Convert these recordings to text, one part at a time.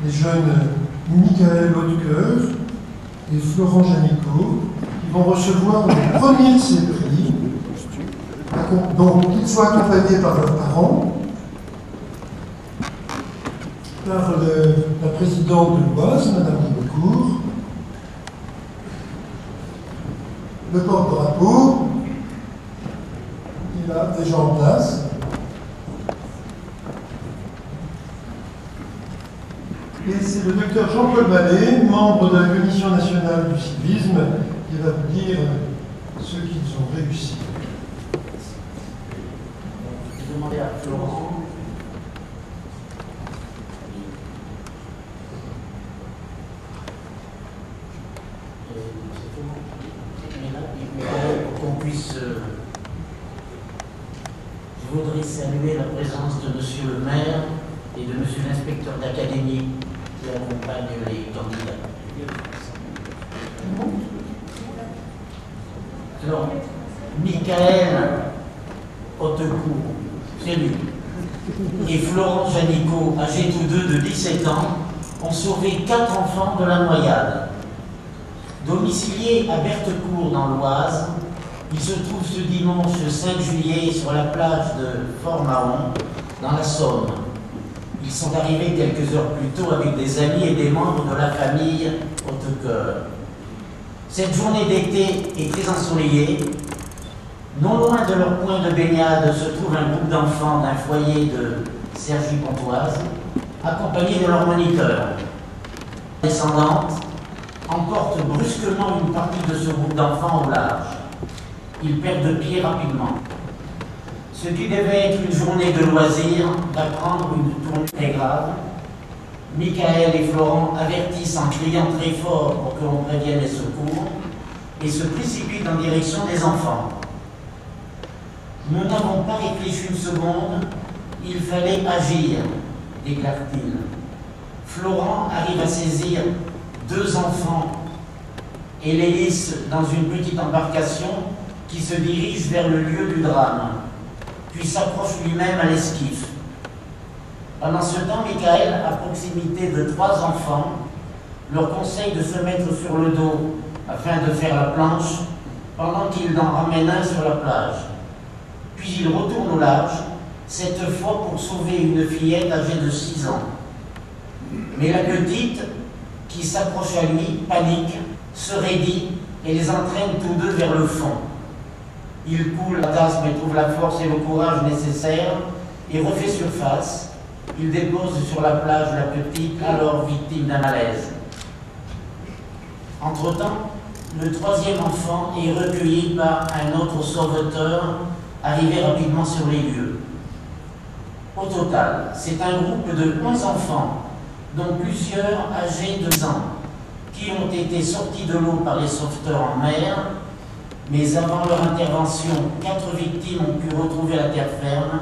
les jeunes Michael Hautecoeur et Florent Janicot, qui vont recevoir le premier de ces prix, donc qu'ils soient accompagnés par leurs parents, par la présidente de l'Oise, Madame Ribecourt, le porte-drapeau, il a déjà en place. Et c'est le docteur Jean-Paul Ballet, membre de la Commission nationale du civisme, qui va vous dire ce qu'ils ont réussi. Je vais demander à Florent. Pour qu'on puisse. Je voudrais saluer la présence de Monsieur le maire et de Monsieur l'inspecteur d'académie qui accompagne les candidats. Alors, Michael Hautecoeur, c'est lui, et Florent Janicot, âgés tous deux de 17 ans, ont sauvé 4 enfants de la noyade. Domiciliés à Berthecourt dans l'Oise, ils se trouvent ce dimanche 5 juillet sur la plage de Fort-Mahon, dans la Somme. Ils sont arrivés quelques heures plus tôt avec des amis et des membres de la famille Hautecoeur. Cette journée d'été est très ensoleillée. Non loin de leur point de baignade se trouve un groupe d'enfants d'un foyer de Cergy-Pontoise, accompagnés de leur moniteur. Descendante emporte brusquement une partie de ce groupe d'enfants au large. Ils perdent pied rapidement. Ce qui devait être une journée de loisirs va prendre une tournure très grave. Michael et Florent avertissent en criant très fort pour que l'on prévienne les secours et se précipitent en direction des enfants. Nous n'avons pas réfléchi une seconde, il fallait agir, déclare-t-il. Florent arrive à saisir 2 enfants et les hisse dans une petite embarcation qui se dirige vers le lieu du drame, puis s'approche lui-même à l'esquif. Pendant ce temps, Michael, à proximité de 3 enfants, leur conseille de se mettre sur le dos afin de faire la planche, pendant qu'il en ramène un sur la plage. Puis il retourne au large, cette fois pour sauver une fillette âgée de 6 ans. Mais la petite, qui s'approche à lui, panique, se raidit et les entraîne tous deux vers le fond. Il coule la tasse mais trouve la force et le courage nécessaires et refait surface. Il dépose sur la plage la petite, alors victime d'un malaise. Entre-temps, le 3e enfant est recueilli par un autre sauveteur arrivé rapidement sur les lieux. Au total, c'est un groupe de 11 enfants, dont plusieurs âgés de 2 ans, qui ont été sortis de l'eau par les sauveteurs en mer, mais avant leur intervention, 4 victimes ont pu retrouver la terre ferme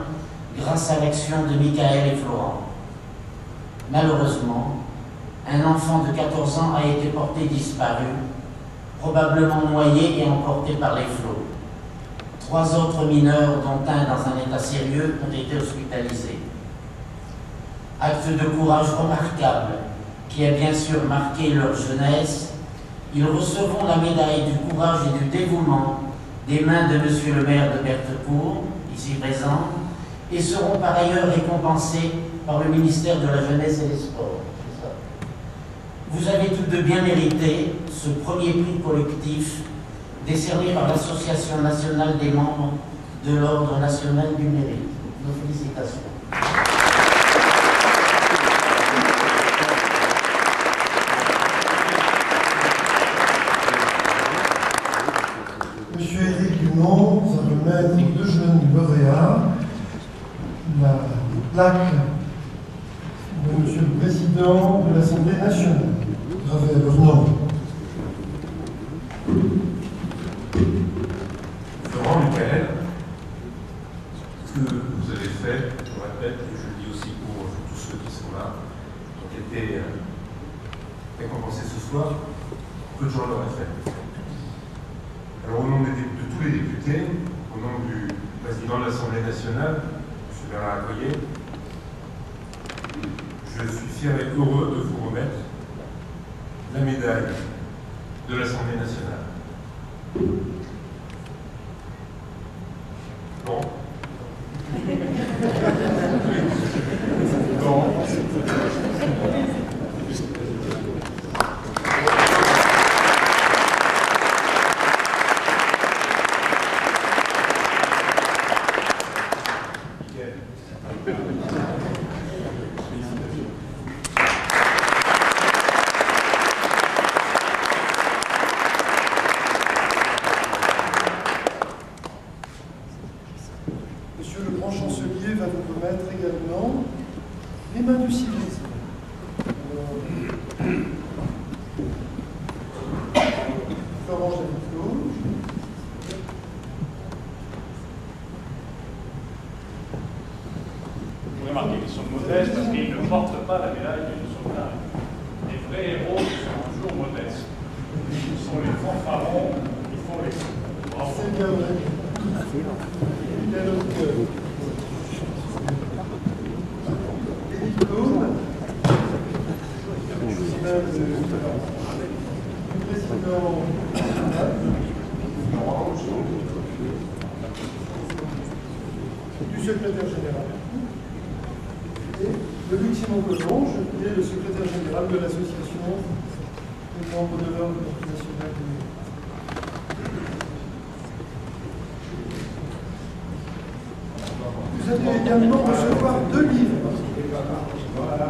grâce à l'action de Michael et Florent. Malheureusement, un enfant de 14 ans a été porté disparu, probablement noyé et emporté par les flots. 3 autres mineurs, dont un dans un état sérieux, ont été hospitalisés. Acte de courage remarquable, qui a bien sûr marqué leur jeunesse, ils recevront la médaille du courage et du dévouement des mains de Monsieur le maire de Berthecourt, ici présent, et seront par ailleurs récompensés par le ministère de la Jeunesse et des Sports. Vous avez toutes deux bien mérité ce premier prix collectif décerné par l'Association nationale des membres de l'Ordre national du mérite. Nos félicitations. Monsieur Éric Dumont va remettre aux 2 jeunes lauréats la plaque de Monsieur le Président de l'Assemblée nationale, gravée à leur nom. Florent, Michael, ce que vous avez fait, je répète, et je le dis aussi pour tous ceux qui sont là, qui ont été récompensés ce soir, peu de gens l'auraient fait. Alors au nom de tous les députés, au nom du président de l'Assemblée nationale, M. Bernard Accoyer, je suis fier et heureux de vous remettre la médaille de l'Assemblée nationale. Bon. Bon. Monsieur le grand chancelier va vous remettre également les mains du civisme. Florence David-Claude. Vous remarquez qu'ils sont modestes parce qu'ils ne portent pas la médaille du sauvetage. Les vrais héros sont toujours modestes. Ce sont les fanfarons qui font les coups. Bravo. C'est bien vrai. Il a notre cœur. Édith Claude, le président national, du secrétaire général, et de Luc-Simon Collonge, qui est le secrétaire général de l'association des membres de l'ordre national du Mérite. Vous allez également recevoir 2 livres. Voilà.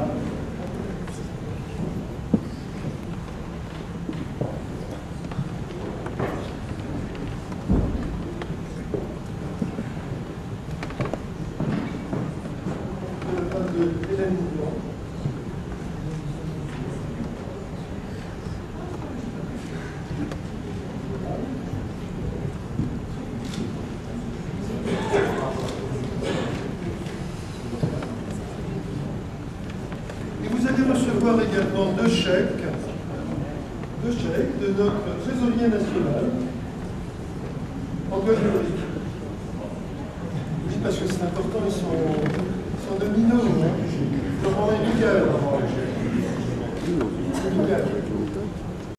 De la part de Hélène Mouvement. Et vous allez recevoir également 2 chèques de notre trésorier national, Antoine Ulrich. Oui, parce que c'est important, ils sont de Minot, hein. Florent et Michael. Michael.